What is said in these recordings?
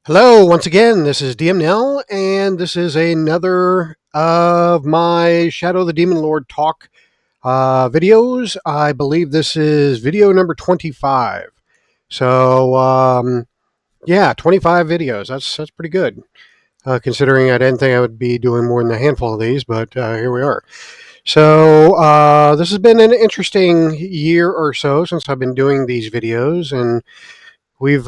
Hello, once again, this is DM Nell, and this is another of my Shadow the Demon Lord talk videos. I believe this is video number 25. So, yeah, 25 videos. That's pretty good, considering I didn't think I would be doing more than a handful of these, but here we are. So, this has been an interesting year or so since I've been doing these videos, and we've,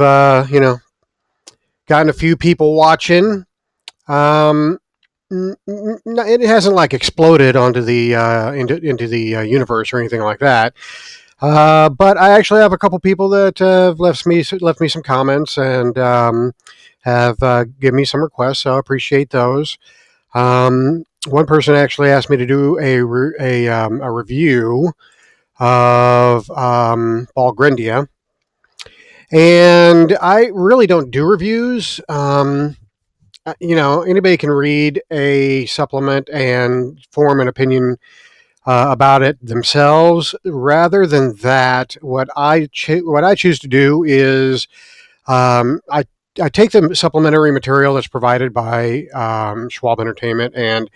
gotten a few people watching. Um, it hasn't like exploded onto the into the universe or anything like that. But I actually have a couple people that have left me some comments and have given me some requests. So I appreciate those. One person actually asked me to do a review of Balgrindia, and I really don't do reviews. Anybody can read a supplement and form an opinion about it themselves. Rather than that, what I choose to do is I take the supplementary material that's provided by Schwab Entertainment, and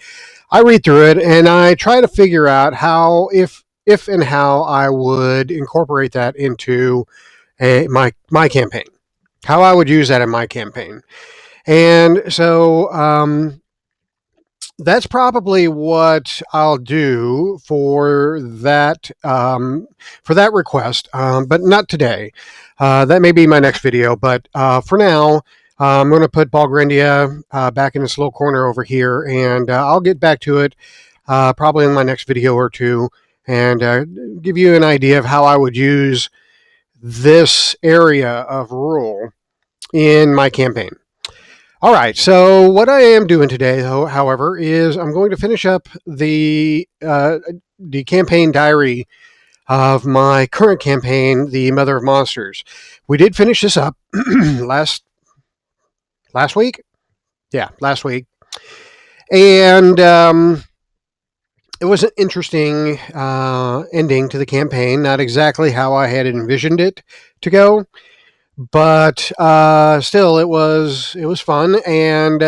I read through it, and I try to figure out how, if and how I would incorporate that into my campaign, how I would use that in my campaign. And so that's probably what I'll do for that request, but not today. That may be my next video, but for now, I'm going to put Balgrindia back in this little corner over here, and I'll get back to it probably in my next video or two, and give you an idea of how I would use this area of rule in my campaign. All right. So what I am doing today, however, is I'm going to finish up the campaign diary of my current campaign, the Mother of Monsters. We did finish this up last week. Yeah, last week, and it was an interesting ending to the campaign. Not exactly how I had envisioned it to go, but still, it was fun, and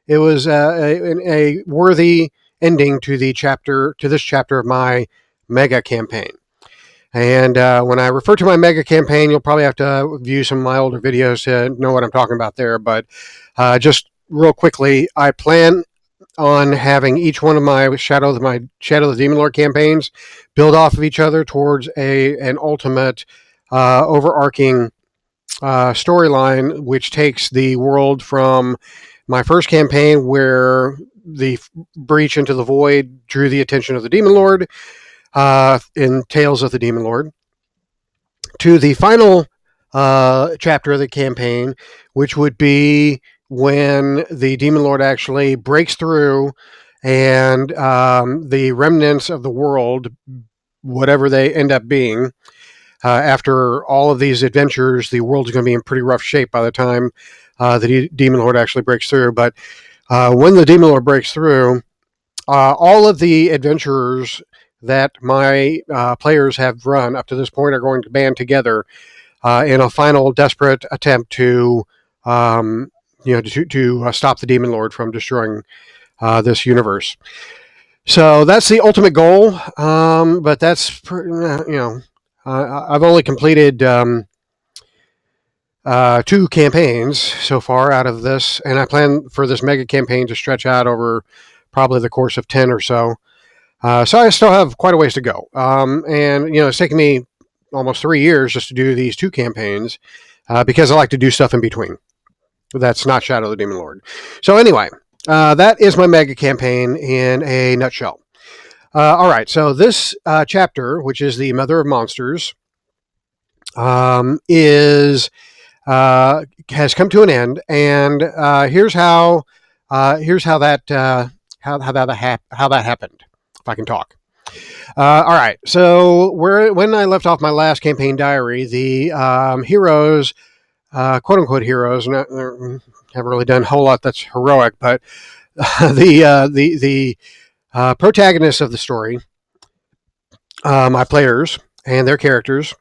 it was a worthy ending to this chapter of my mega campaign. And when I refer to my mega campaign, you'll probably have to view some of my older videos to know what I'm talking about there. But just real quickly, I plan on having each one of my Shadow the Demon Lord campaigns build off of each other towards an ultimate overarching storyline, which takes the world from my first campaign, where the breach into the void drew the attention of the Demon Lord in Tales of the Demon Lord, to the final chapter of the campaign, which would be when the Demon Lord actually breaks through, and the remnants of the world, whatever they end up being, after all of these adventures, the world's going to be in pretty rough shape by the time the Demon Lord actually breaks through. But when the Demon Lord breaks through, all of the adventurers that my players have run up to this point are going to band together in a final desperate attempt to, stop the Demon Lord from destroying this universe. So that's the ultimate goal. But I've only completed two campaigns so far out of this, and I plan for this mega campaign to stretch out over probably the course of 10 or so. So I still have quite a ways to go. And it's taken me almost 3 years just to do these two campaigns because I like to do stuff in between. That's not Shadow the Demon Lord. So anyway, that is my mega campaign in a nutshell. All right, so this chapter, which is the Mother of Monsters, is has come to an end, and here's how that happened. If I can talk. All right, so when I left off my last campaign diary, the heroes, quote unquote heroes, haven't really done a whole lot that's heroic, but the protagonists of the story, my players and their characters,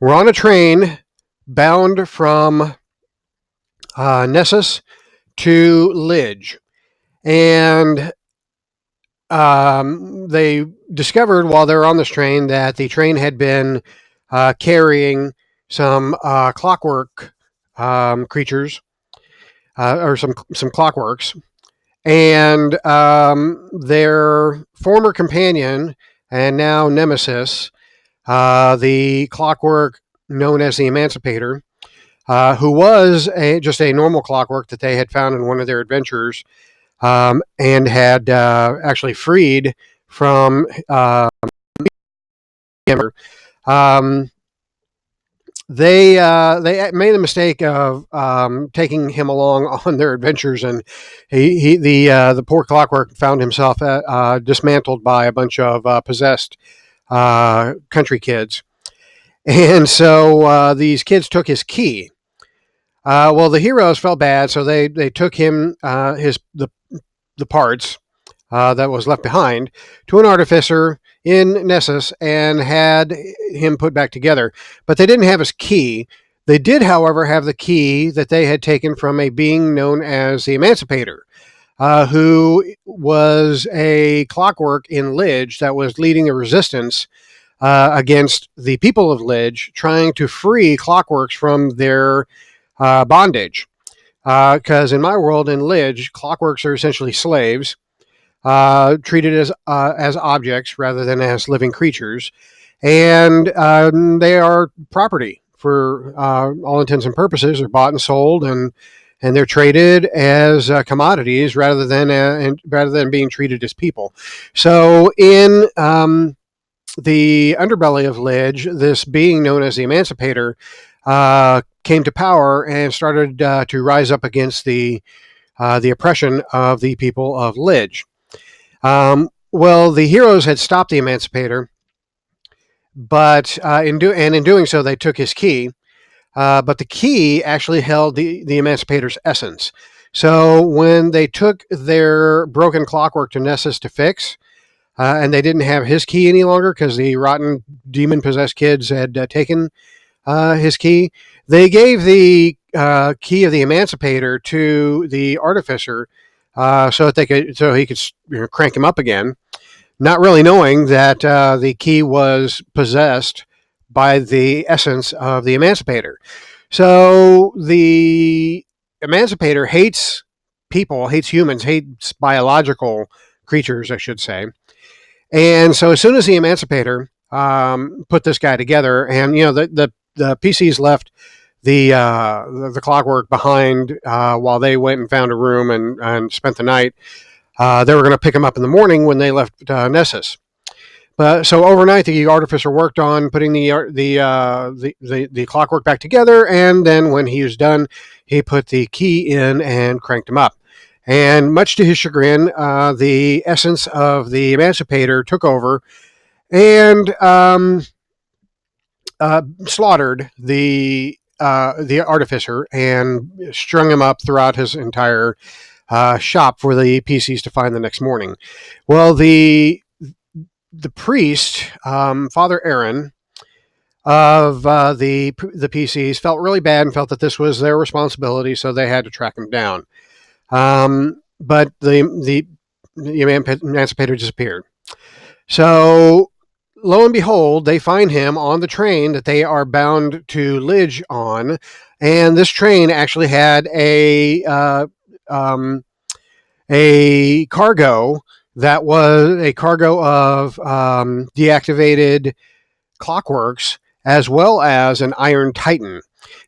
were on a train bound from Nessus to Lidge. And they discovered while they were on this train that the train had been carrying some clockwork creatures, or some clockworks, and their former companion and now nemesis, the clockwork known as the Emancipator, who was just a normal clockwork that they had found in one of their adventures, and had actually freed from um, they made the mistake of taking him along on their adventures, and the poor clockwork found himself dismantled by a bunch of possessed country kids, and so these kids took his key. Well, the heroes felt bad, so they took him the parts that was left behind to an artificer in Nessus and had him put back together. But they didn't have his key. They did, however, have the key that they had taken from a being known as the Emancipator, who was a clockwork in Lidge that was leading a resistance against the people of Lidge, trying to free clockworks from their bondage. Because in my world, in Lidge, clockworks are essentially slaves, treated as objects rather than as living creatures, and they are property for all intents and purposes. They're bought and sold, and they're traded as commodities rather than being treated as people. So in the underbelly of Lidge, this being known as the Emancipator came to power and started to rise up against the oppression of the people of Lidge. Well, the heroes had stopped the Emancipator, but in doing so, they took his key. But the key actually held the Emancipator's essence. So when they took their broken clockwork to Nessus to fix, and they didn't have his key any longer because the rotten demon-possessed kids had taken his key, they gave the key of the Emancipator to the artificer so he could crank him up again, not really knowing that the key was possessed by the essence of the Emancipator. So the Emancipator hates people, hates humans, hates biological creatures, I should say. And so as soon as the Emancipator put this guy together, and the PCs left the clockwork behind while they went and found a room and spent the night. They were going to pick him up in the morning when they left Nessus. So overnight, the artificer worked on putting the clockwork back together, and then when he was done, he put the key in and cranked him up. And much to his chagrin, the essence of the Emancipator took over and slaughtered the artificer and strung him up throughout his entire shop for the PCs to find the next morning. Well, the priest, Father Aaron, of the PCs felt really bad and felt that this was their responsibility, so they had to track him down. But the Emancipator disappeared. So lo and behold, they find him on the train that they are bound to Lidge on, and this train actually had a cargo that was a cargo of deactivated clockworks, as well as an Iron Titan.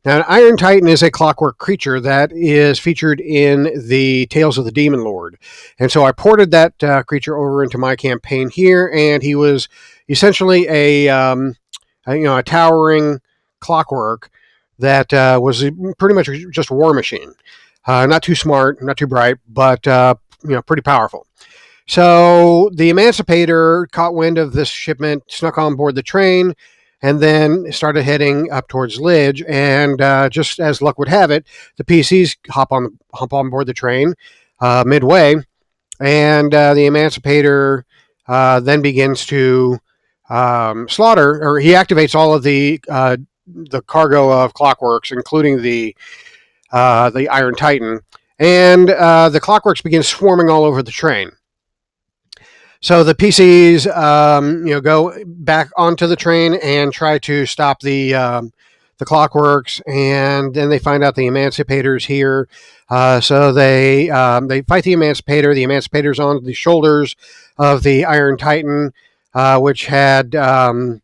Now, an Iron Titan is a clockwork creature that is featured in the Tales of the Demon Lord. And so I ported that creature over into my campaign here, and he was essentially a towering clockwork that was pretty much just a war machine. Not too smart, not too bright, but pretty powerful. So the Emancipator caught wind of this shipment, snuck on board the train, and then started heading up towards Lidge. And just as luck would have it, the PCs hop on board the train midway, and the Emancipator then begins to slaughter, or he activates all of the cargo of clockworks, including the the Iron Titan, and the Clockworks begin swarming all over the train. So the PCs, go back onto the train and try to stop the Clockworks, and then they find out the Emancipator's here. So they fight the Emancipator. The Emancipator's on the shoulders of the Iron Titan, which had been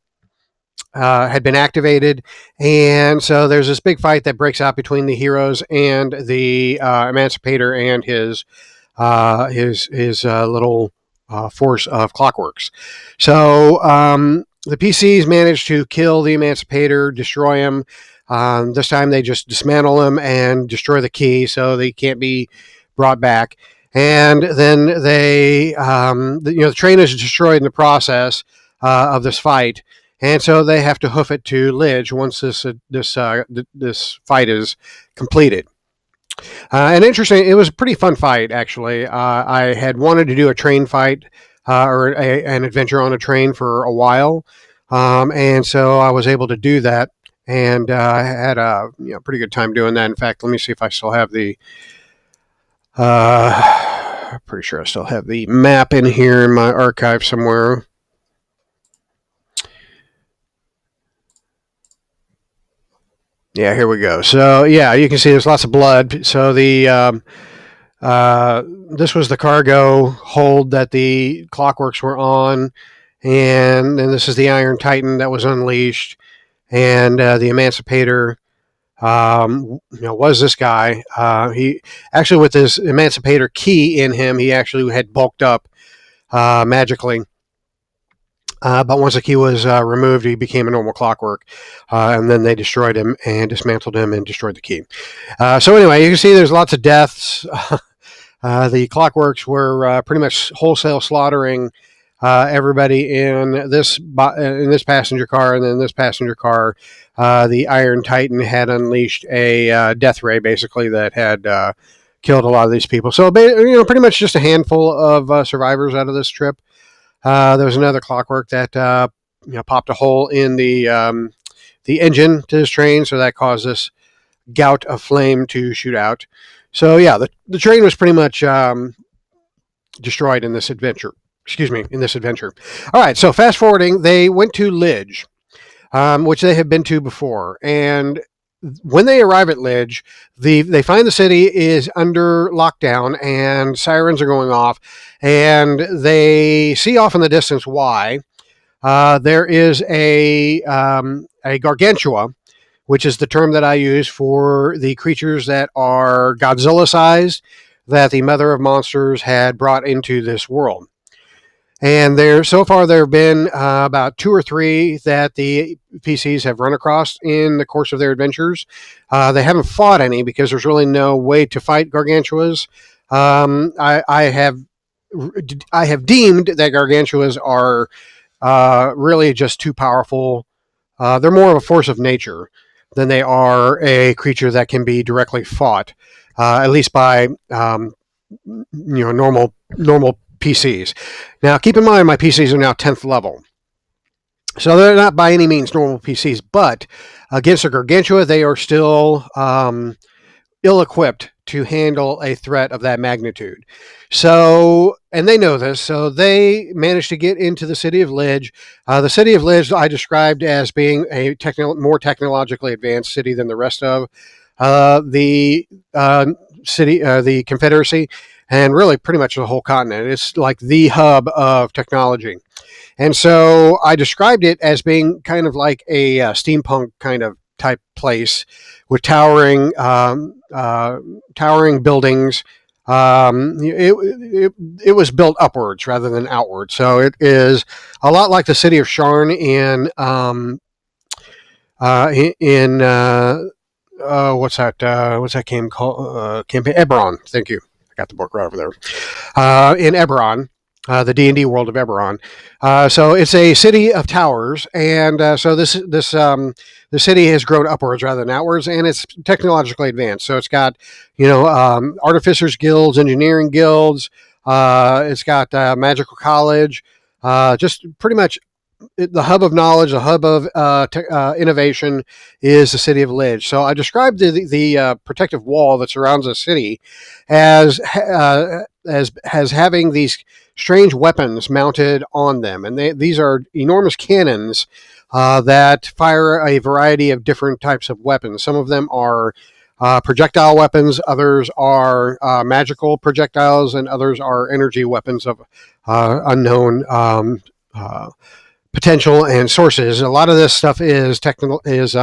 activated, and so there's this big fight that breaks out between the heroes and the Emancipator and his little force of Clockworks. So the PCs manage to kill the Emancipator, destroy him. This time they just dismantle him and destroy the key, so they can't be brought back. And then the train is destroyed in the process of this fight, and so they have to hoof it to Lidge once this fight is completed. And interesting, it was a pretty fun fight, actually. I had wanted to do a train fight an adventure on a train for a while, and so I was able to do that, and I had a pretty good time doing that. In fact, let me see if I still have the. Pretty sure I still have the map in here in my archive somewhere. Yeah, here we go. So yeah, you can see there's lots of blood. So this was the cargo hold that the Clockworks were on, and this is the Iron Titan that was unleashed, and the Emancipator was this guy. He actually, with his Emancipator key in him, he actually had bulked up magically. But once the key was removed, he became a normal Clockwork, and then they destroyed him and dismantled him and destroyed the key. So anyway, you can see there's lots of deaths. The Clockworks were pretty much wholesale slaughtering everybody in this passenger car, and then this passenger car, the Iron Titan had unleashed a death ray, basically, that had killed a lot of these people. So pretty much just a handful of survivors out of this trip. There was another Clockwork that popped a hole in the engine to this train, so that caused this gout of flame to shoot out. So yeah, the train was pretty much destroyed in this adventure. All right, so fast forwarding, they went to Lidge, which they had been to before, and when they arrive at Lidge, they find the city is under lockdown and sirens are going off, and they see off in the distance why. There is a gargantua, which is the term that I use for the creatures that are Godzilla-sized that the Mother of Monsters had brought into this world. And so far there have been about 2 or 3 that the PCs have run across in the course of their adventures. They haven't fought any because there's really no way to fight gargantuas. I have deemed that gargantuas are really just too powerful. They're more of a force of nature than they are a creature that can be directly fought, at least by normal PCs. Now, keep in mind, my PCs are now 10th level. So they're not by any means normal PCs, but against a Gargantua, they are still ill-equipped to handle a threat of that magnitude. So, and they know this, so they managed to get into the city of Lidge. The city of Lidge I described as being a more technologically advanced city than the rest of the city, the Confederacy, and really pretty much the whole continent. It's like the hub of technology. And so I described it as being kind of like a steampunk kind of type place with towering buildings. It was built upwards rather than outwards. So it is a lot like the city of Sharn in what's that game called? Campaign Eberron. Thank you. I got the book right over there. In Eberron, the D&D world of Eberron. So it's a city of towers, and so the city has grown upwards rather than outwards, and it's technologically advanced. So it's got artificers guilds, engineering guilds. It's got magical college. Just pretty much the hub of knowledge, the hub of innovation is the city of Lidge. So I described the protective wall that surrounds the city as having these strange weapons mounted on them, and these are enormous cannons that fire a variety of different types of weapons. Some of them are projectile weapons, others are magical projectiles, and others are energy weapons of unknown potential and sources. A lot of this stuff is technical, is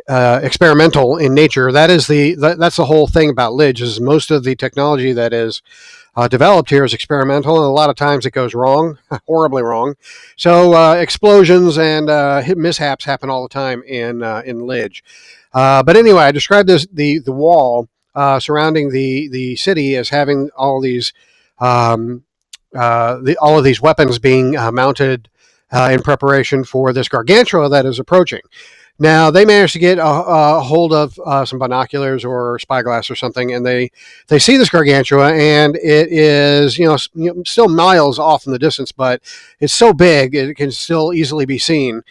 experimental in nature. That's the whole thing about Lidge. Is most of the technology that is developed here is experimental, and a lot of times it goes wrong, horribly wrong. So explosions and mishaps happen all the time in Lidge. But anyway, I described the wall surrounding the city as having all these all of these weapons being mounted in preparation for this gargantua that is approaching. Now they managed to get a hold of some binoculars or spyglass or something, and they see this gargantua, and it is still miles off in the distance, but it's so big it can still easily be seen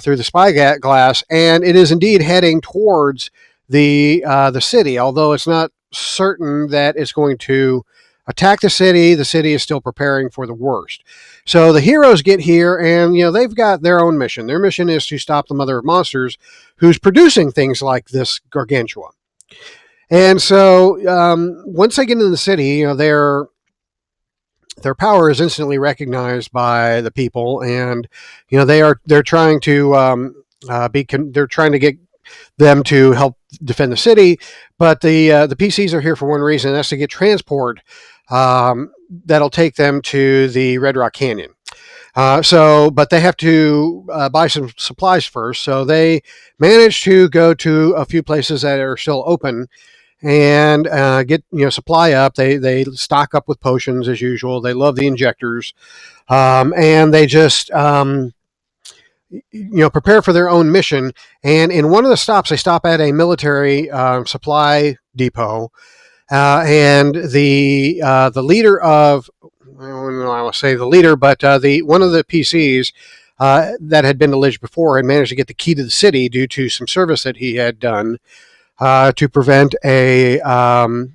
through the spyglass, and it is indeed heading towards the city. Although it's not certain that it's going to attack the city is still preparing for the worst. So the heroes get here, and they've got their own mission. Their mission is to stop the mother of monsters, who's producing things like this gargantua. And so once they get into the city, their power is instantly recognized by the people, and they're trying to they're trying to get them to help defend the city. But the PCs are here for one reason, and that's to get transport that'll take them to the Red Rock Canyon. But they have to buy some supplies first. So they manage to go to a few places that are still open and get supply up. They stock up with potions as usual. They love the injectors, and they just prepare for their own mission. And in one of the stops, they stop at a military supply depot. And the leader of, I don't want to say the leader, but one of the PCs that had been to Lidge before had managed to get the key to the city due to some service that he had done to prevent an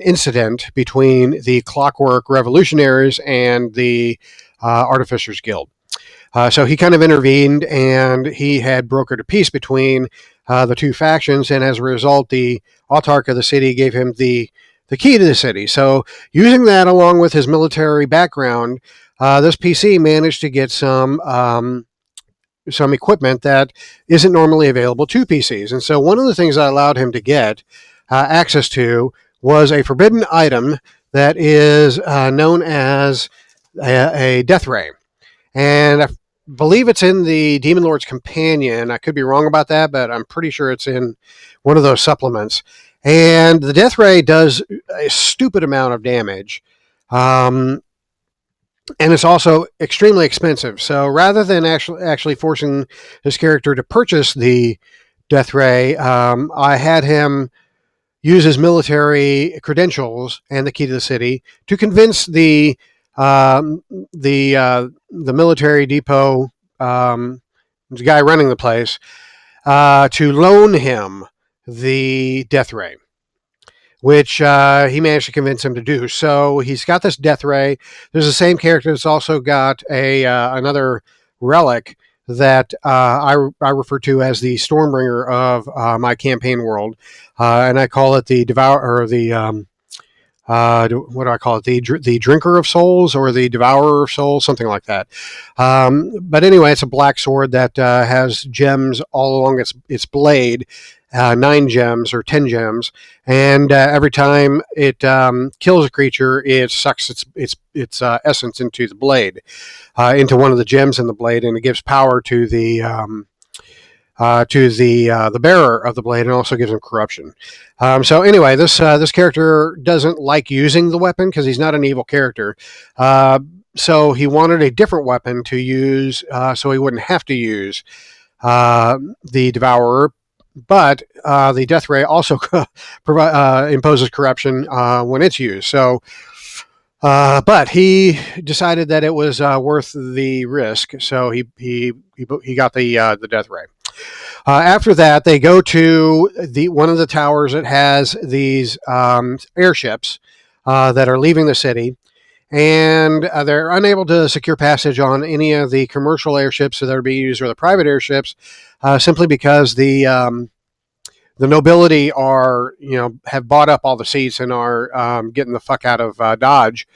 incident between the Clockwork Revolutionaries and the Artificers Guild. So he kind of intervened, and he had brokered a peace between the two factions, and as a result, the autarch of the city gave him the key to the city. So using that along with his military background, this PC managed to get some equipment that isn't normally available to PCs. And so one of the things that allowed him to get access to was a forbidden item that is known as a death ray. And I believe it's in the Demon Lord's Companion. I could be wrong about that, but I'm pretty sure it's in one of those supplements. And the death ray does a stupid amount of damage. And it's also extremely expensive. So rather than actually forcing this character to purchase the death ray, I had him use his military credentials and the key to the city to convince the military depot, the guy running the place, to loan him the death ray, which he managed to convince him to do. So he's got this death ray. There's the same character that's also got another relic that I refer to as the Stormbringer of my campaign world, and I call it the Devour, or the what do I call it? The Drinker of Souls, or the Devourer of Souls, something like that. But anyway, it's a black sword that has gems all along its blade, 9 gems or 10 gems, and every time it kills a creature, it sucks its essence into the blade, into one of the gems in the blade, and it gives power to the bearer of the blade, and also gives him corruption. So anyway, this character doesn't like using the weapon because he's not an evil character. So he wanted a different weapon to use, so he wouldn't have to use the Devourer. But the Death Ray also imposes corruption when it's used. So But he decided that it was worth the risk, so he got the death ray. After that, they go to the one of the towers that has these airships that are leaving the city, and they're unable to secure passage on any of the commercial airships that are being used or the private airships, simply because the nobility are have bought up all the seats and are getting the fuck out of Dodge.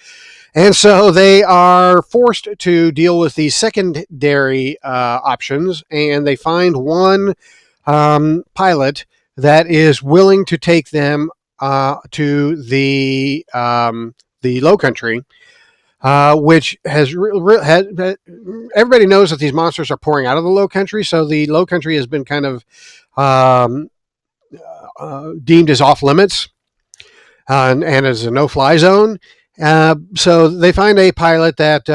And so they are forced to deal with these secondary options, and they find one pilot that is willing to take them to the Low Country, which everybody knows that these monsters are pouring out of the Low Country. So the Low Country has been kind of um, deemed as off limits and as a no-fly zone. So they find a pilot that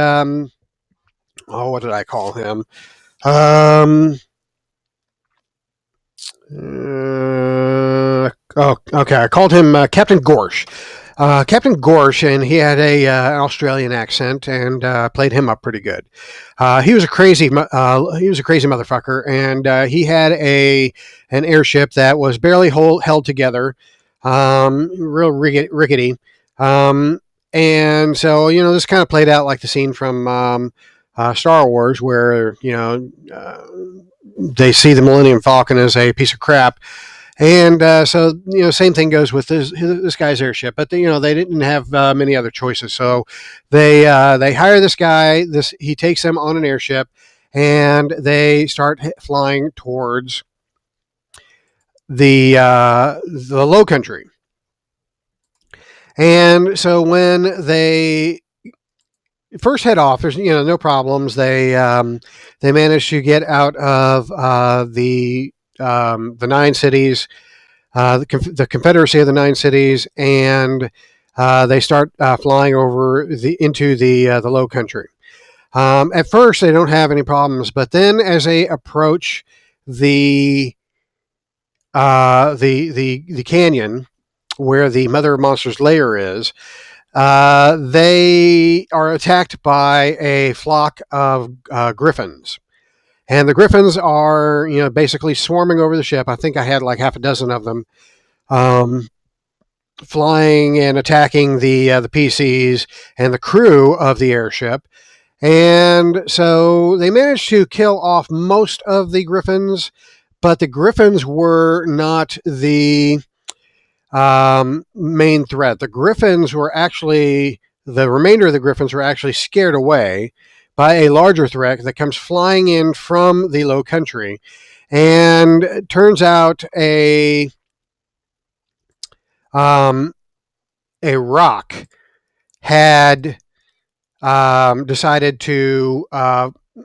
what did I call him? Um, okay. I called him Captain Gorsh. Captain Gorsh, and he had an Australian accent, and played him up pretty good. He was a crazy motherfucker, and he had an airship that was barely held together, real rickety. Um, and so this kind of played out like the scene from Star Wars, where they see the Millennium Falcon as a piece of crap. And so, same thing goes with this guy's airship. But they didn't have many other choices, so they hire this guy. He takes them on an airship, and they start flying towards the Low Country. And so when they first head off, there's no problems. They manage to get out of the nine cities, the Confederacy of the Nine Cities, and they start flying over into the Low Country. At first, they don't have any problems, but then as they approach the canyon where the Mother of Monsters lair is, they are attacked by a flock of griffins. And the griffins are, basically swarming over the ship. I think I had like half a dozen of them, flying and attacking the PCs and the crew of the airship. And so they managed to kill off most of the griffins, but the griffins were not the main threat. The remainder of the griffins were actually scared away by a larger threat that comes flying in from the Low Country. And it turns out a rock had decided to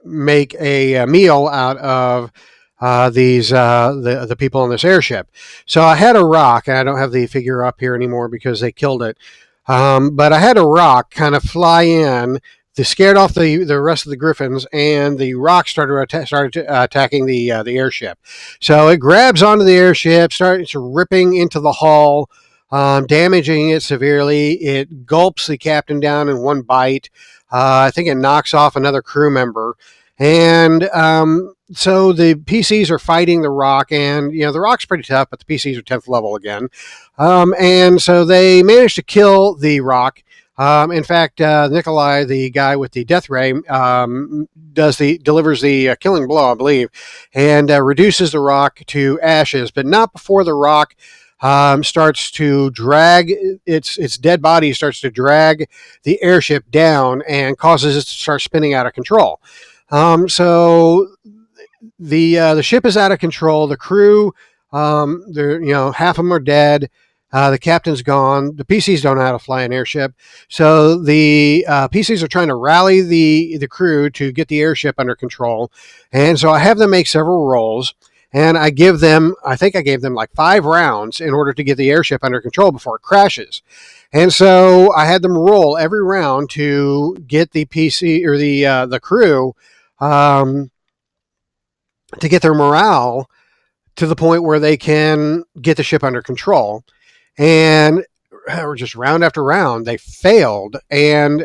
make a meal out of the people on this airship. So I had a rock, and I don't have the figure up here anymore because they killed it. But I had a rock kind of fly in. They scared off the rest of the griffins, and the rock started attacking the airship. So it grabs onto the airship, starts ripping into the hull, damaging it severely. It gulps the captain down in one bite. I think it knocks off another crew member. And so the PCs are fighting the rock, and the rock's pretty tough, but the PCs are 10th level again. And so they managed to kill the rock. In fact, Nikolai, the guy with the death ray, delivers the killing blow, I believe, and reduces the rock to ashes, but not before the rock starts to drag its dead body starts to drag the airship down and causes it to start spinning out of control. So the ship is out of control. The crew, half of them are dead. The captain's gone. The PCs don't know how to fly an airship. So the PCs are trying to rally the crew to get the airship under control. And so I have them make several rolls. And I gave them like 5 rounds in order to get the airship under control before it crashes. And so I had them roll every round to get the PC or the crew to get their morale to the point where they can get the ship under control. And or just round after round, they failed. And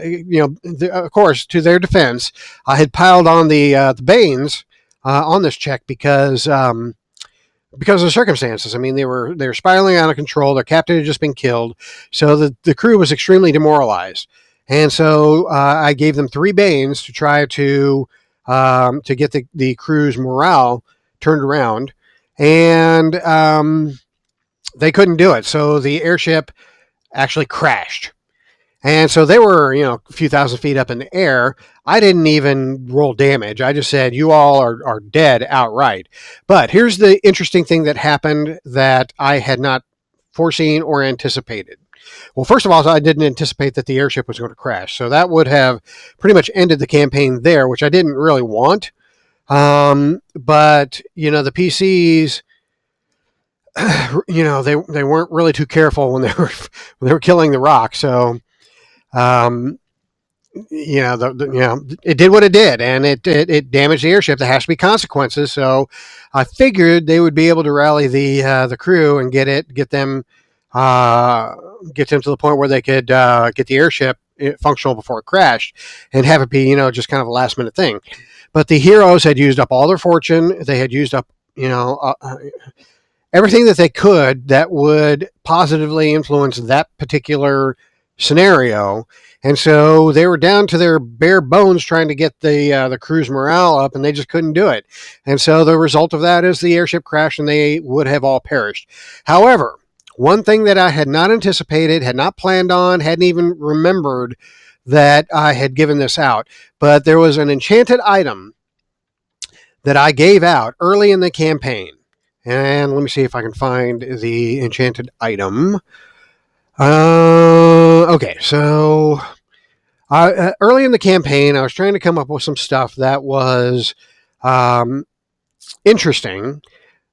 of course, to their defense, I had piled on the Banes on this check because of the circumstances. I mean, they were spiraling out of control. Their captain had just been killed, so the crew was extremely demoralized. And so I gave them 3 Banes to try to get the crew's morale turned around, and they couldn't do it. So the airship actually crashed. And so they were, a few thousand feet up in the air. I didn't even roll damage. I just said, you all are dead outright. But here's the interesting thing that happened that I had not foreseen or anticipated. Well, first of all, I didn't anticipate that the airship was going to crash. So that would have pretty much ended the campaign there, which I didn't really want. But, the PCs, they weren't really too careful when they were killing the rock. So, it did what it did, and it damaged the airship. There has to be consequences. So I figured they would be able to rally the crew and get them to the point where they could get the airship functional before it crashed, and have it be just kind of a last minute thing. But the heroes had used up all their fortune. They had used up everything that they could that would positively influence that particular scenario. And so they were down to their bare bones trying to get the crew's morale up, and they just couldn't do it. And so the result of that is the airship crashed, and they would have all perished. However, one thing that I had not anticipated, had not planned on, hadn't even remembered that I had given this out, but there was an enchanted item that I gave out early in the campaign. And let me see if I can find the enchanted item. Okay, so early in the campaign, I was trying to come up with some stuff that was interesting,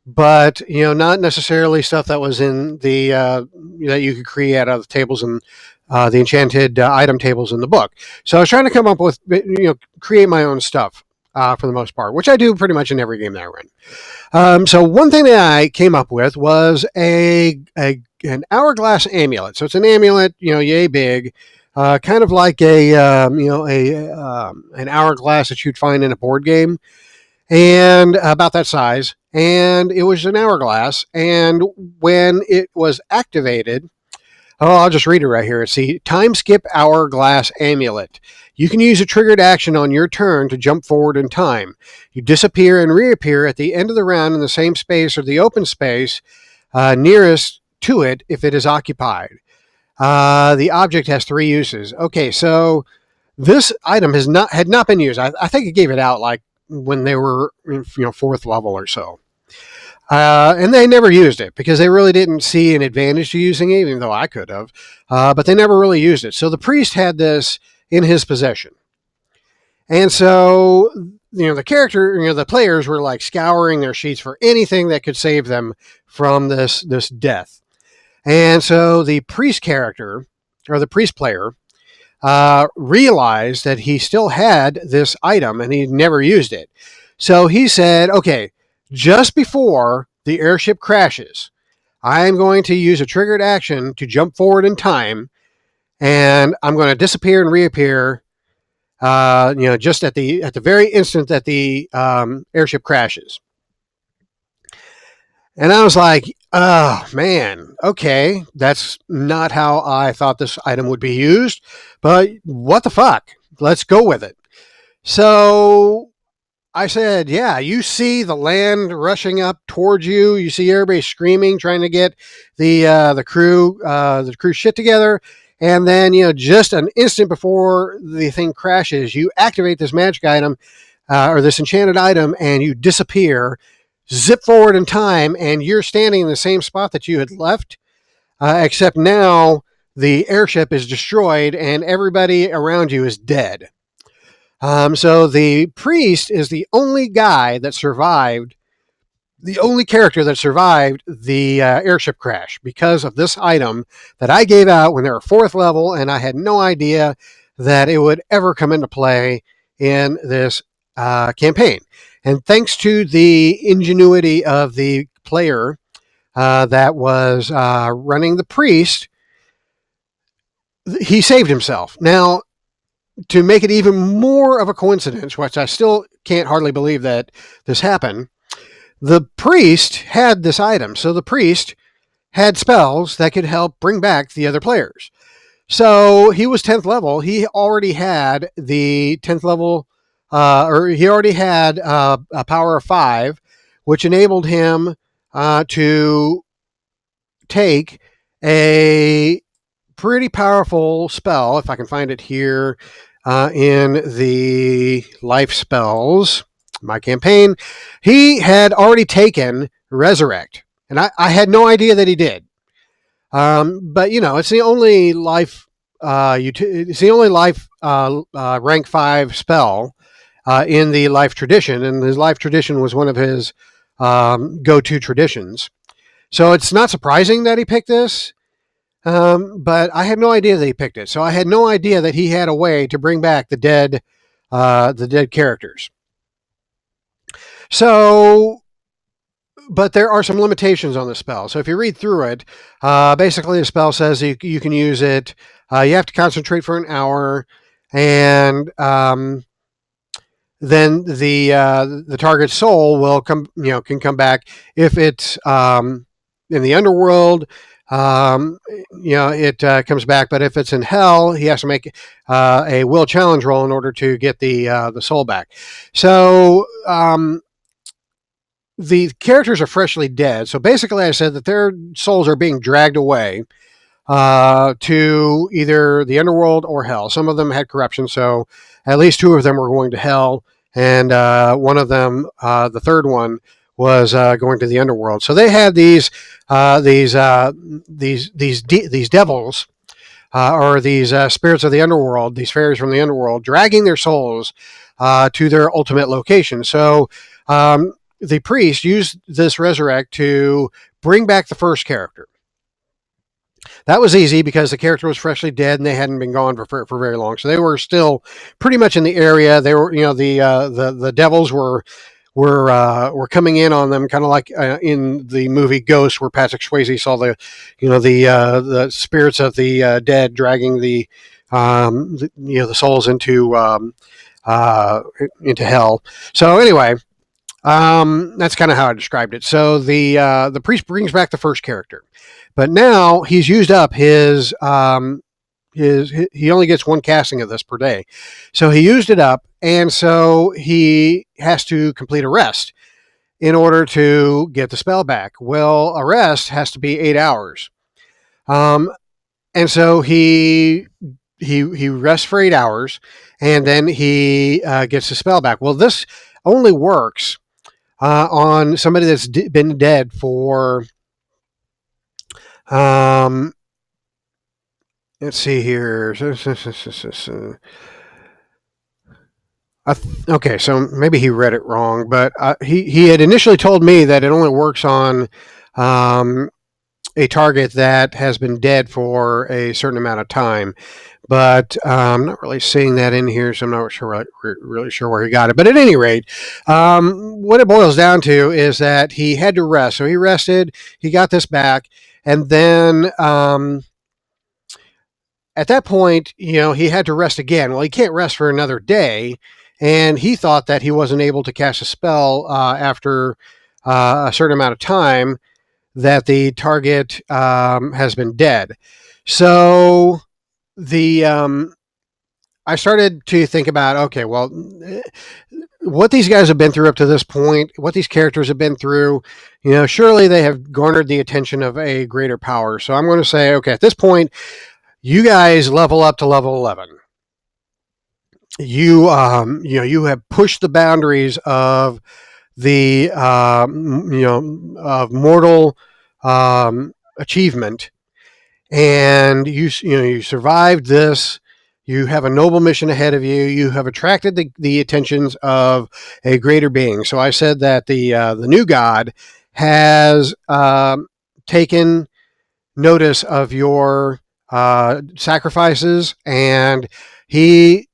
but not necessarily stuff that was in the that you could create out of the tables and the enchanted item tables in the book. So I was trying to come up with create my own stuff for the most part, which I do pretty much in every game that I run. So one thing that I came up with was an hourglass amulet. So it's an amulet, yay big, kind of like an hourglass that you'd find in a board game, and about that size. And it was an hourglass. And when it was activated, I'll just read it right here. It's the Time Skip Hourglass Amulet. You can use a triggered action on your turn to jump forward in time. You disappear and reappear at the end of the round in the same space or the open space nearest to it if it is occupied. The object has 3 uses. Okay, so this item had not been used. I think it gave it out like when they were 4th level or so. And they never used it because they really didn't see an advantage to using it, even though I could have. But they never really used it. So the priest had this in his possession. And so, the players were like scouring their sheets for anything that could save them from this death. And so the priest character, or the priest player, realized that he still had this item and he never used it. So he said, okay, just before the airship crashes, I'm going to use a triggered action to jump forward in time, and I'm going to disappear and reappear, just at the very instant that the airship crashes. And I was like, oh, man, okay, that's not how I thought this item would be used, but what the fuck? Let's go with it. So I said, yeah, you see the land rushing up towards you. You see everybody screaming, trying to get the crew shit together. And then, just an instant before the thing crashes, you activate this magic item or this enchanted item, and you disappear, zip forward in time, and you're standing in the same spot that you had left, except now the airship is destroyed and everybody around you is dead. So the priest is the only guy that survived, the only character that survived the airship crash because of this item that I gave out when they were 4th level, and I had no idea that it would ever come into play in this campaign. And thanks to the ingenuity of the player that was running the priest, he saved himself. Now, to make it even more of a coincidence, which I still can't hardly believe that this happened, the priest had this item. So the priest had spells that could help bring back the other players. So he was 10th level. He already had the 10th level, or he already had a power of 5, which enabled him to take a pretty powerful spell, if I can find it here in the life spells, my campaign. He had already taken Resurrect, and I had no idea that he did. But it's the only life. It's the only life rank 5 spell in the life tradition, and his life tradition was one of his go-to traditions. So it's not surprising that he picked this. But I had no idea that he picked it. So I had no idea that he had a way to bring back the dead characters. So, but there are some limitations on the spell. So if you read through it, basically the spell says you can use it. You have to concentrate for an hour, and then the target's soul will can come back if it's in the underworld. It comes back, but if it's in hell, he has to make a will challenge roll in order to get the soul back. So the characters are freshly dead. So basically, I said that their souls are being dragged away to either the underworld or hell. Some of them had corruption, so at least 2 of them were going to hell, and one of them, the third one, was going to the underworld. So they had these devils or these spirits of the underworld, these fairies from the underworld, dragging their souls to their ultimate location. So the priest used this resurrect to bring back the first character. That was easy because the character was freshly dead and they hadn't been gone for very long, so they were still pretty much in the area. They were, the devils were coming in on them, kind of like in the movie Ghost, where Patrick Swayze saw the spirits of the dead dragging the souls into hell. So anyway, that's kind of how I described it. So the priest brings back the first character, but now he's used up his he only gets 1 casting of this per day. So he used it up, and so he has to complete a rest in order to get the spell back. Well, a rest has to be 8 hours. And so he rests for 8 hours, and then he gets the spell back. Well, this only works on somebody that's been dead for let's see here. Okay, so maybe he read it wrong, but he had initially told me that it only works on a target that has been dead for a certain amount of time. But I'm not really seeing that in here, so I'm not really sure where he got it. But at any rate, what it boils down to is that he had to rest. So he rested, he got this back, and then at that point, he had to rest again. Well, he can't rest for another day, and he thought that he wasn't able to cast a spell after a certain amount of time that the target has been dead. So I started to think about, okay, well, what these guys have been through up to this point, what these characters have been through, surely they have garnered the attention of a greater power. So I'm going to say, okay, at this point, you guys level up to level 11. You have pushed the boundaries of the of mortal achievement, and you survived this. You have a noble mission ahead of you. You have attracted the attentions of a greater being. So I said that the new god has taken notice of your sacrifices, and he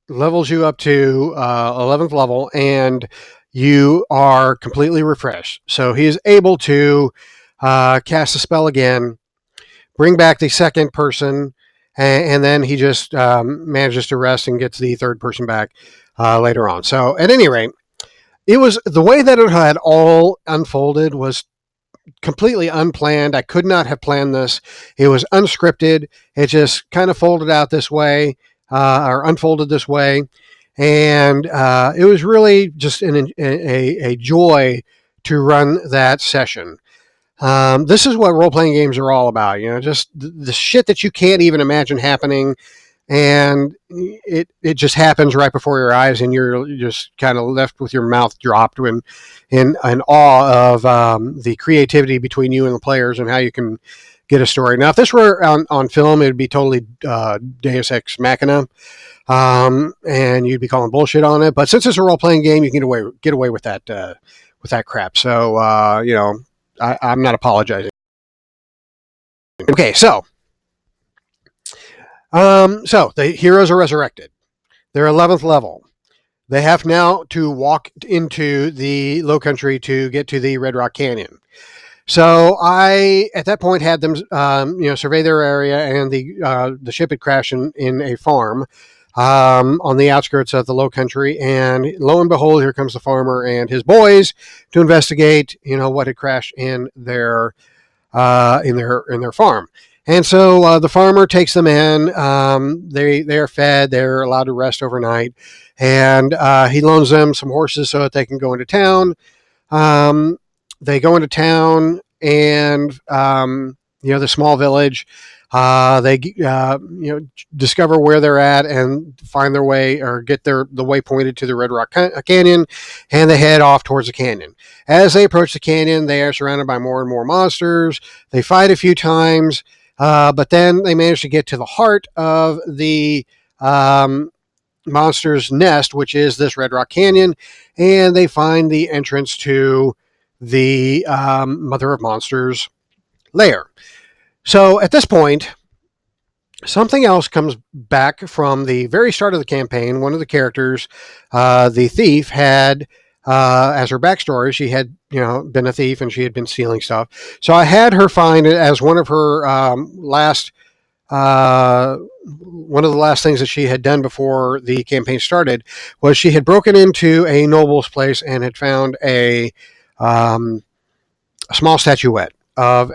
levels you up to 11th level, and you are completely refreshed. So he is able to cast a spell again, bring back the second person, and then he just manages to rest and gets the third person back later on. So at any rate, it was the way that it had all unfolded was completely unplanned. I could not have planned this. It was unscripted. It just kind of folded out this way or unfolded this way. And it was really just a joy to run that session. This is what role playing games are all about. Just the shit that you can't even imagine happening, and it just happens right before your eyes, and you're just kind of left with your mouth dropped in awe of the creativity between you and the players and how you can get a story. Now, if this were on film, it would be totally Deus Ex Machina, and you'd be calling bullshit on it. But since it's a role playing game, you can get away with that crap. So I'm not apologizing. Okay, so the heroes are resurrected. They're 11th level. They have now to walk into the low country to get to the Red Rock Canyon. So I, at that point, had them, survey their area, and the ship had crashed in a farm on the outskirts of the low country. And lo and behold, here comes the farmer and his boys to investigate, what had crashed in their farm. And so the farmer takes them in. They're fed. They're allowed to rest overnight, and he loans them some horses so that they can go into town. They go into town, and the small village. They discover where they're at and find their way or get the way pointed to the Red Rock Canyon, and they head off towards the canyon. As they approach the canyon, they are surrounded by more and more monsters. They fight a few times, but then they manage to get to the heart of the monster's nest, which is this Red Rock Canyon, and they find the entrance to the Mother of Monsters lair. So at this point, something else comes back from the very start of the campaign. One of the characters, the thief, had, as her backstory, she had been a thief and she had been stealing stuff. So I had her find it as one of her one of the last things that she had done before the campaign started was she had broken into a noble's place and had found a small statuette of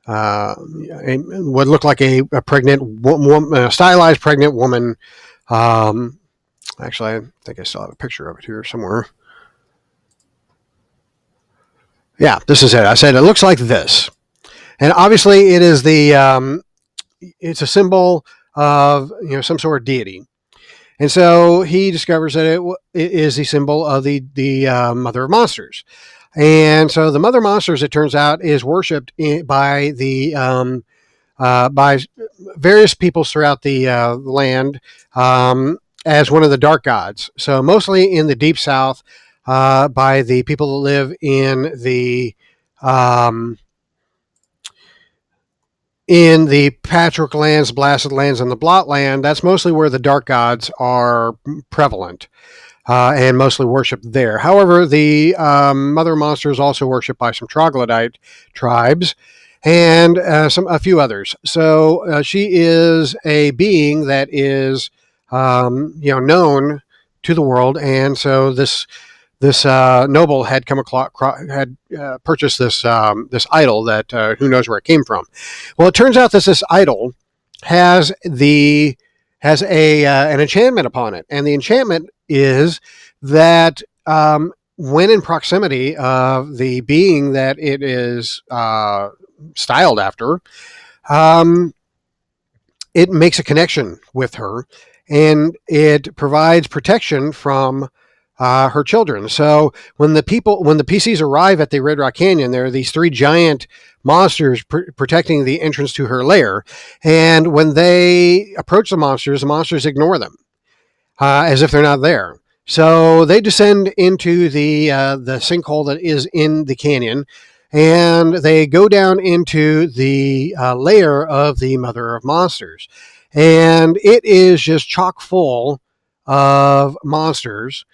what looked like a pregnant woman, a stylized pregnant woman. Actually, I think I still have a picture of it here somewhere. Yeah, this is it. I said it looks like this, and obviously it is it's a symbol of some sort of deity. And so he discovers that it is the symbol of the Mother of Monsters. And so the Mother of Monsters, it turns out, is worshipped by by various peoples throughout the land as one of the dark gods. So mostly in the deep south, by the people that live in the Patchwork Lands, Blasted Lands, and the Blot Land. That's mostly where the dark gods are prevalent. And mostly worshipped there. However, the Mother Monster is also worshipped by some troglodyte tribes and a few others. So she is a being that is known to the world, and so this noble had purchased this idol that who knows where it came from. Well, it turns out that this idol has an enchantment upon it, and the enchantment is that when in proximity of the being that it is styled after, it makes a connection with her, and it provides protection from her children. So when the PCs arrive at the Red Rock Canyon, there are these three giant monsters protecting the entrance to her lair. And when they approach the monsters ignore them as if they're not there. So they descend into the sinkhole that is in the canyon, and they go down into the lair of the Mother of Monsters. And it is just chock full of monsters.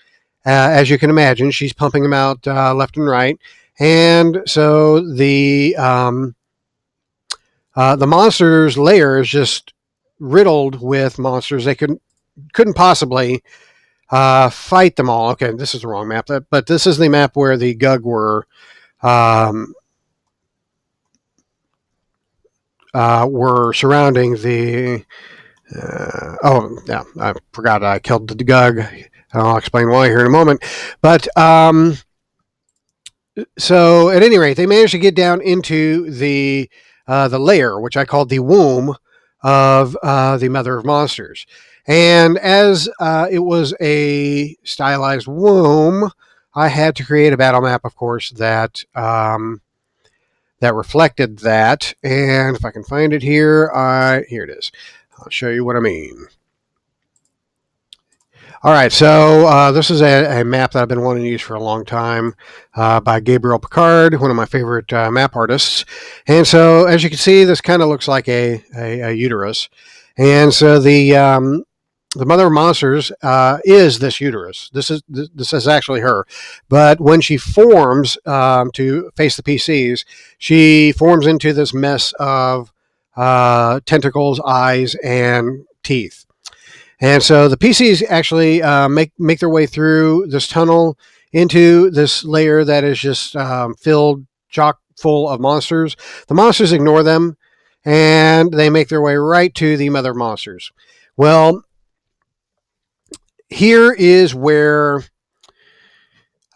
As you can imagine, she's pumping them out left and right. And so the monster's lair is just riddled with monsters. They couldn't possibly fight them all. Okay, this is the wrong map, but this is the map where the Gug were surrounding the. Oh, yeah, I forgot I killed the Gug. I'll explain why here in a moment. But so at any rate, they managed to get down into the lair, which I called the womb of the Mother of Monsters. And as it was a stylized womb, I had to create a battle map, of course, that that reflected that. And if I can find it here, here it is. I'll show you what I mean. All right, so this is a map that I've been wanting to use for a long time by Gabriel Picard, one of my favorite map artists. And so, as you can see, this kind of looks like a uterus. And so the Mother of Monsters is this uterus. This is actually her. But when she forms to face the PCs, she forms into this mess of tentacles, eyes, and teeth. And so the PCs actually make their way through this tunnel into this layer that is just filled chock full of monsters. The monsters ignore them, and they make their way right to the Mother of Monsters. Well, here is where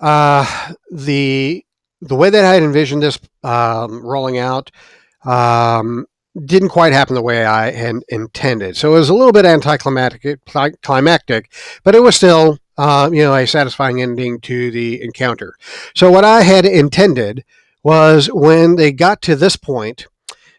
the way that I had envisioned this rolling out didn't quite happen the way I had intended. So it was a little bit anticlimactic, but it was still, a satisfying ending to the encounter. So what I had intended was when they got to this point,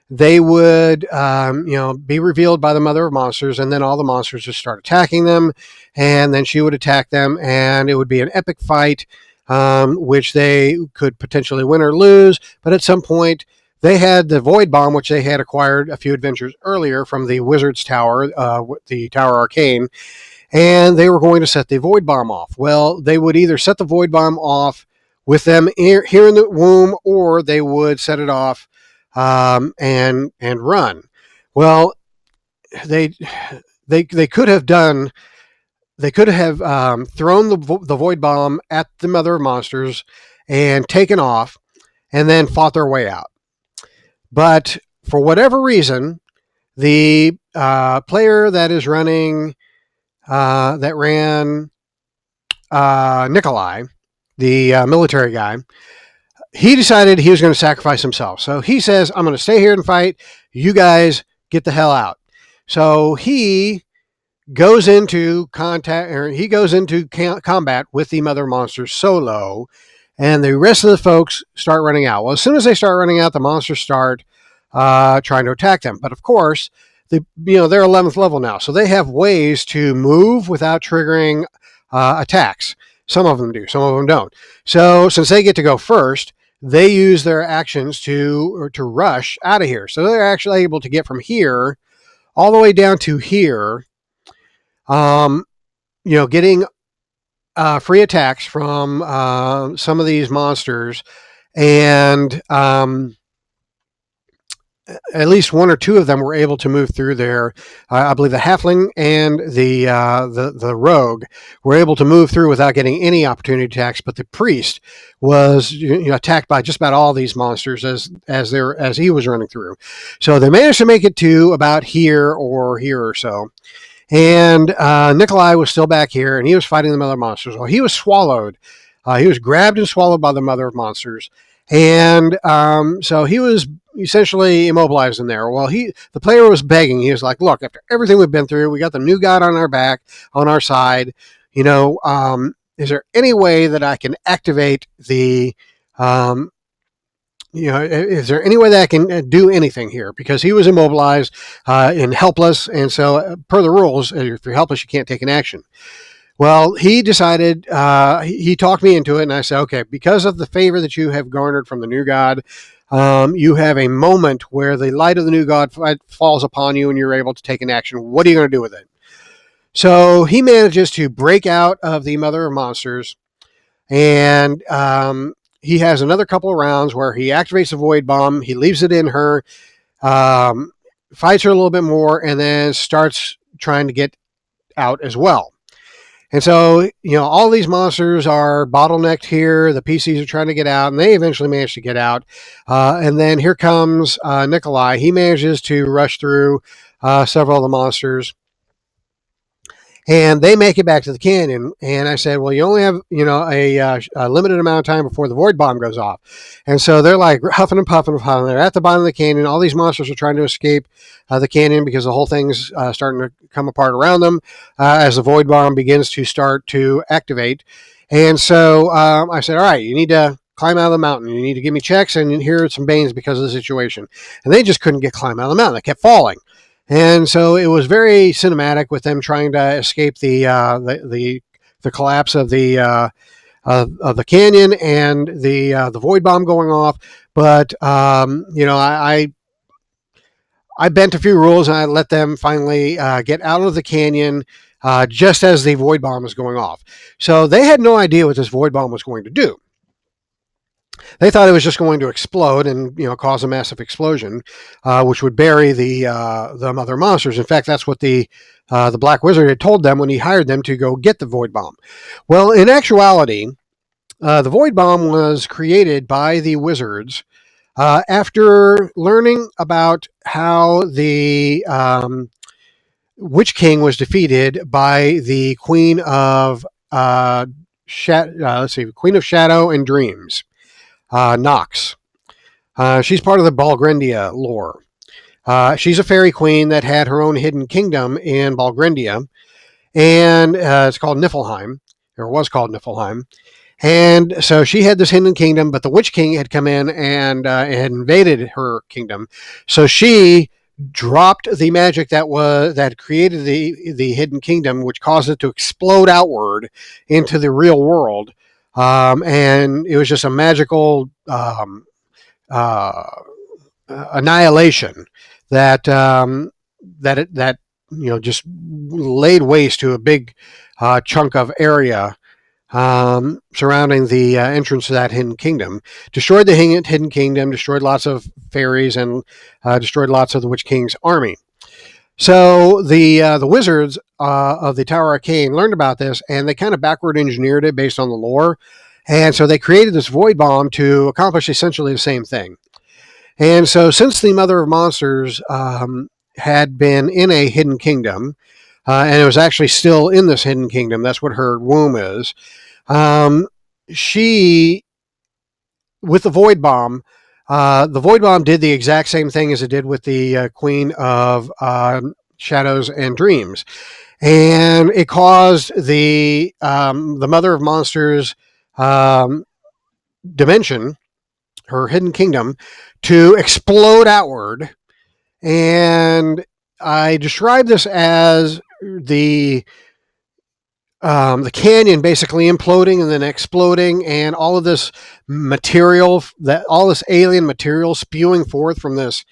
they would, be revealed by the Mother of Monsters, and then all the monsters would start attacking them, and then she would attack them, and it would be an epic fight, which they could potentially win or lose. But at some point, they had the Void Bomb, which they had acquired a few adventures earlier from the Wizard's Tower, the Tower Arcane, and they were going to set the Void Bomb off. Well, they would either set the Void Bomb off with them here in the womb, or they would set it off and run. Well, they could have done. They could have thrown the Void Bomb at the Mother of Monsters and taken off, and then fought their way out. But for whatever reason, the player that is running, that ran Nikolai, the military guy, he decided he was going to sacrifice himself. So he says, I'm going to stay here and fight. You guys get the hell out. So he goes into combat with the Mother Monsters solo, and the rest of the folks start running out. Well, as soon as they start running out, the monsters start trying to attack them. But of course, they're 11th level now, so they have ways to move without triggering attacks. Some of them do, some of them don't. So since they get to go first, they use their actions to rush out of here. So they're actually able to get from here all the way down to here, getting free attacks from some of these monsters, and at least one or two of them were able to move through there. I believe the halfling and the rogue were able to move through without getting any opportunity attacks, but the priest was attacked by just about all these monsters as he was running through. So they managed to make it to about here or so. And Nikolai was still back here, and he was fighting the Mother of Monsters. Well, he was swallowed. He was grabbed and swallowed by the Mother of Monsters. And so he was essentially immobilized in there. Well, the player was begging. He was like, look, after everything we've been through, we got the new god on our back, on our side. Is there any way that I can activate the... is there any way that I can do anything here? Because he was immobilized and helpless. And so per the rules, if you're helpless, you can't take an action. Well, he decided, he talked me into it, and I said, okay, because of the favor that you have garnered from the new god, you have a moment where the light of the new god falls upon you and you're able to take an action. What are you going to do with it? So he manages to break out of the Mother of Monsters, and he has another couple of rounds where he activates the Void Bomb. He leaves it in her. fights her a little bit more, and then starts trying to get out as well. And so, all these monsters are bottlenecked here. The PCs are trying to get out, and they eventually manage to get out. And then here comes Nikolai. He manages to rush through several of the monsters, and they make it back to the canyon. And I said, well, you only have, a limited amount of time before the void bomb goes off. And so they're like huffing and puffing and puffing. They're at the bottom of the canyon. All these monsters are trying to escape the canyon because the whole thing's starting to come apart around them as the void bomb begins to start to activate. And so I said, all right, you need to climb out of the mountain. You need to give me checks, and here are some banes because of the situation. And they just couldn't climb out of the mountain. They kept falling. And so it was very cinematic with them trying to escape the collapse of the canyon and the void bomb going off. But I bent a few rules, and I let them finally get out of the canyon just as the void bomb was going off. So they had no idea what this void bomb was going to do. They thought it was just going to explode and cause a massive explosion, which would bury the mother monsters. In fact, that's what the Black Wizard had told them when he hired them to go get the void bomb. Well, in actuality, the void bomb was created by the wizards after learning about how the Witch King was defeated by the Queen of Queen of Shadow and Dreams. Nox. She's part of the Balgrendia lore. She's a fairy queen that had her own hidden kingdom in Balgrendia, and it's called Niflheim, or was called Niflheim. And so she had this hidden kingdom, but the Witch King had come in and had invaded her kingdom. So she dropped the magic that created the hidden kingdom, which caused it to explode outward into the real world. And it was just a magical annihilation that just laid waste to a big chunk of area surrounding the entrance to that hidden kingdom. Destroyed the hidden kingdom, destroyed lots of fairies, and destroyed lots of the Witch King's army. So the wizards of the Tower Arcane learned about this, and they kind of backward engineered it based on the lore. And so they created this void bomb to accomplish essentially the same thing. And so since the Mother of Monsters had been in a hidden kingdom, and it was actually still in this hidden kingdom, that's what her womb is, she, with the void bomb did the exact same thing as it did with the Queen of Shadows and Dreams. And it caused the Mother of Monsters dimension, her hidden kingdom, to explode outward. And I describe this as the canyon basically imploding and then exploding, and all of this material, all this alien material spewing forth from this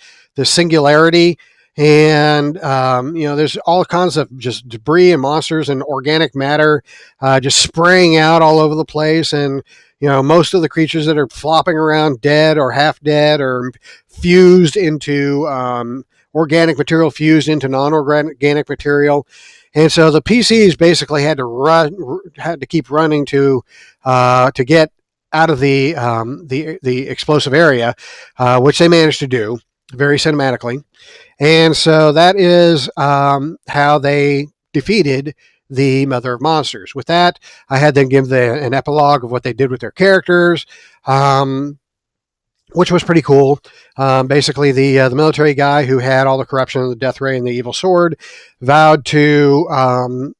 singularity. And there's all kinds of just debris and monsters and organic matter just spraying out all over the place. And most of the creatures that are flopping around dead or half dead or fused into organic material, fused into non-organic material. And so the PCs basically had to keep running to get out of the explosive area, which they managed to do very cinematically. And so that is how they defeated the Mother of Monsters. With that, I had them give an epilogue of what they did with their characters, which was pretty cool. Basically, the military guy who had all the corruption of the Death Ray and the Evil Sword vowed to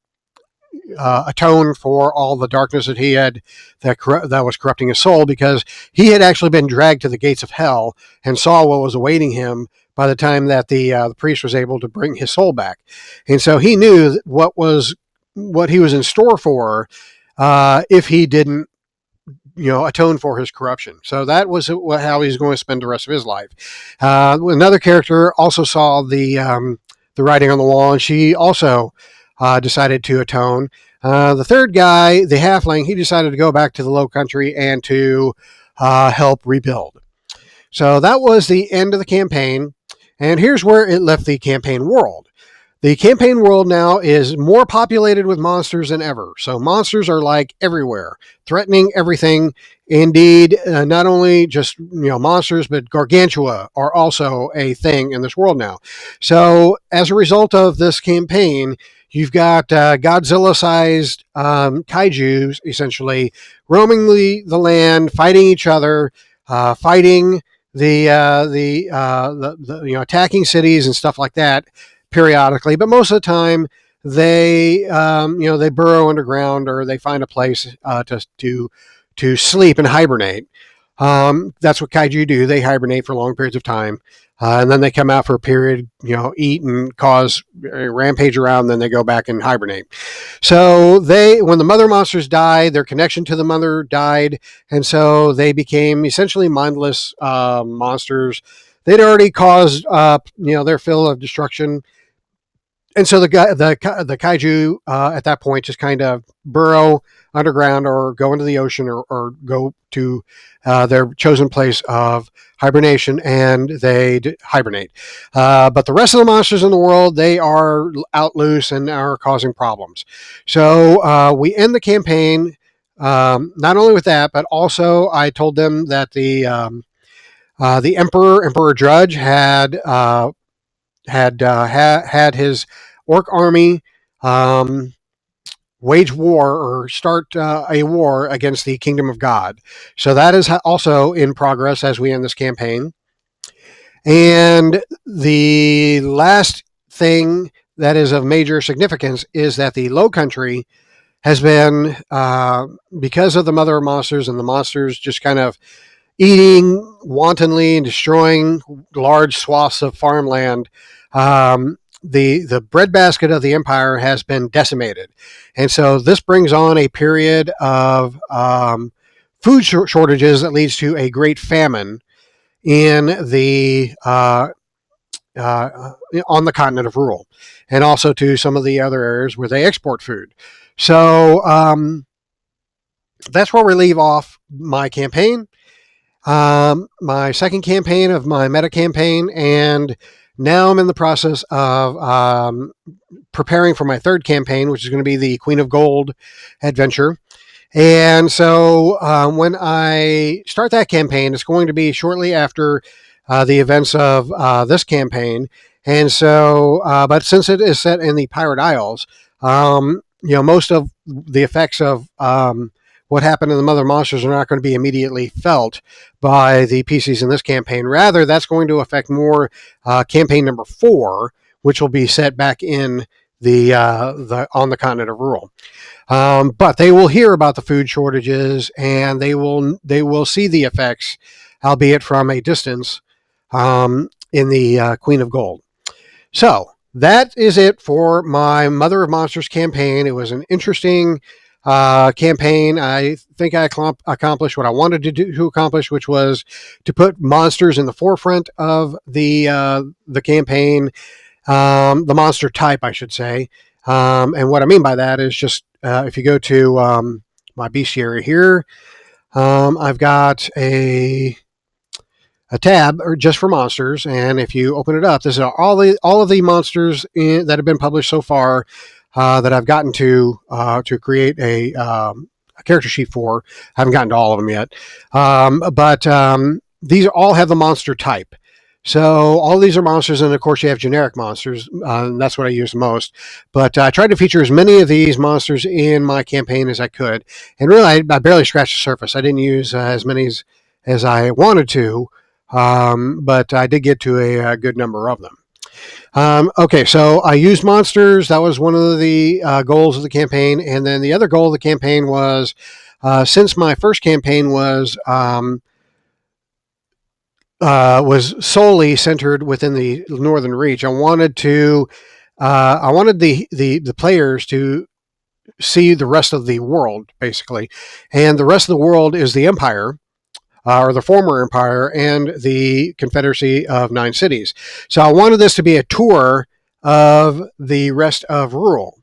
atone for all the darkness that he had that was corrupting his soul, because he had actually been dragged to the gates of hell and saw what was awaiting him by the time that the priest was able to bring his soul back. And so he knew what he was in store for if he didn't atone for his corruption. So that was how he's going to spend the rest of his life. Another character also saw the writing on the wall, and she also decided to atone. The third guy, the halfling, he decided to go back to the Low Country and to help rebuild. So that was the end of the campaign. And here's where it left the campaign world. The campaign world now is more populated with monsters than ever. So monsters are like everywhere, threatening everything. Indeed, not only just monsters, but gargantua are also a thing in this world now. So as a result of this campaign, you've got Godzilla-sized kaiju's essentially roaming the land, fighting each other, fighting the attacking cities and stuff like that periodically, but most of the time they burrow underground or they find a place to sleep and hibernate. That's what kaiju do. They hibernate for long periods of time, and then they come out for a period, eat and cause rampage around. And then they go back and hibernate. So when the mother monsters died, their connection to the mother died, and so they became essentially mindless monsters. They'd already caused their fill of destruction. And so the kaiju at that point just kind of burrow underground or go into the ocean or go to their chosen place of hibernation, and they hibernate. But the rest of the monsters in the world, they are out loose and are causing problems. So we end the campaign not only with that, but also I told them that the Emperor Drudge had his orc army wage war or start a war against the kingdom of God. So that is also in progress as we end this campaign. And the last thing that is of major significance is that the Low Country has been, because of the mother of monsters and the monsters just kind of eating wantonly and destroying large swaths of farmland, the breadbasket of the empire has been decimated. And so this brings on a period of food shortages that leads to a great famine in the on the continent of Rule, and also to some of the other areas where they export food. So that's where we leave off my campaign. My second campaign of my meta campaign, and now I'm in the process of preparing for my third campaign, which is going to be the Queen of Gold adventure. And so when I start that campaign, it's going to be shortly after the events of this campaign. And so, but since it is set in the Pirate Isles, most of the effects of what happened in the Mother Monsters are not going to be immediately felt by the PCs in this campaign. Rather, that's going to affect more campaign number 4, which will be set back in the on the continent of Rule. But they will hear about the food shortages, and they will see the effects, albeit from a distance, in the Queen of Gold. So that is it for my Mother of Monsters campaign. It was an interesting campaign. I think I accomplished what I wanted to accomplish, which was to put monsters in the forefront of the campaign, the monster type, I should say. And what I mean by that is just if you go to my bestiary here, I've got a tab or just for monsters, and if you open it up, this is all of the monsters that have been published so far that I've gotten to create a character sheet for. I haven't gotten to all of them yet, but these all have the monster type. So all of these are monsters, and of course you have generic monsters. And that's what I use most. But I tried to feature as many of these monsters in my campaign as I could, and really I barely scratched the surface. I didn't use as many as I wanted to. But I did get to a good number of them. Okay, so I used monsters. That was one of the goals of the campaign. And then the other goal of the campaign was, since my first campaign was solely centered within the Northern Reach, I wanted the players to see the rest of the world, basically. And the rest of the world is the Empire, or the former Empire, and the Confederacy of 9 cities. So I wanted this to be a tour of the rest of Rule,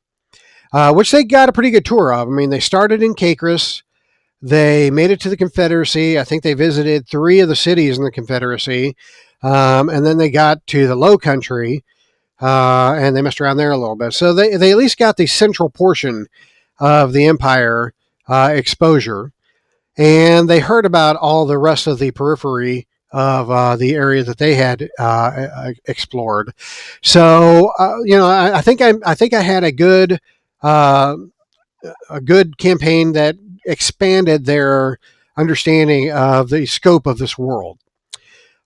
which they got a pretty good tour of. I mean, they started in Caicrus. They made it to the Confederacy. I think they visited 3 of the cities in the Confederacy. And then they got to the Low Country, and they messed around there a little bit. So they at least got the central portion of the empire exposure, and they heard about all the rest of the periphery of the area that they had explored. So I think I had uh, a good campaign that expanded their understanding of the scope of this world.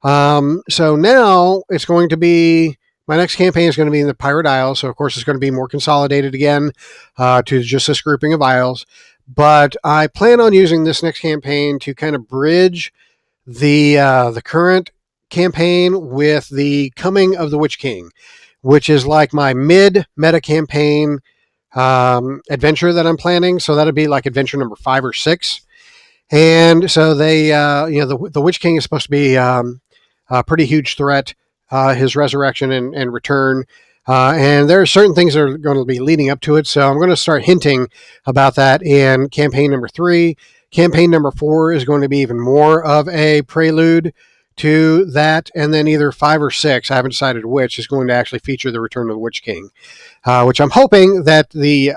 So now it's going to be my next campaign is going to be in the Pirate Isles. So of course it's going to be more consolidated again to just this grouping of isles. But I plan on using this next campaign to kind of bridge the current campaign with the coming of the Witch King, which is like my mid meta campaign adventure that I'm planning. So that'll be like adventure number 5 or 6. And so the Witch King is supposed to be a pretty huge threat, his resurrection and return. And there are certain things that are going to be leading up to it. So I'm going to start hinting about that in campaign number 3. Campaign number 4 is going to be even more of a prelude to that. And then either 5 or 6, I haven't decided which, is going to actually feature the return of the Witch King, which I'm hoping that the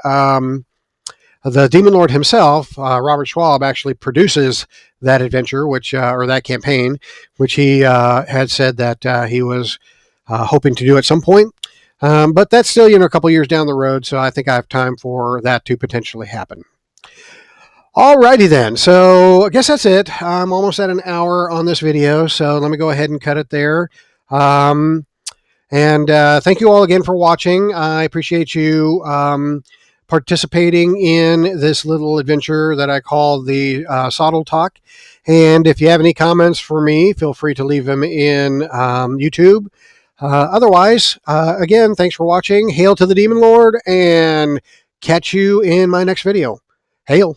Demon Lord himself, Robert Schwab, actually produces that adventure, or that campaign, which he had said that he was hoping to do at some point. But that's still, a couple years down the road, so I think I have time for that to potentially happen. Alrighty then, so I guess that's it. I'm almost at an hour on this video, so let me go ahead and cut it there. And thank you all again for watching. I appreciate you participating in this little adventure that I call the Sotdl Talk. And if you have any comments for me, feel free to leave them in YouTube. Otherwise, again, thanks for watching. Hail to the Demon Lord, and catch you in my next video. Hail.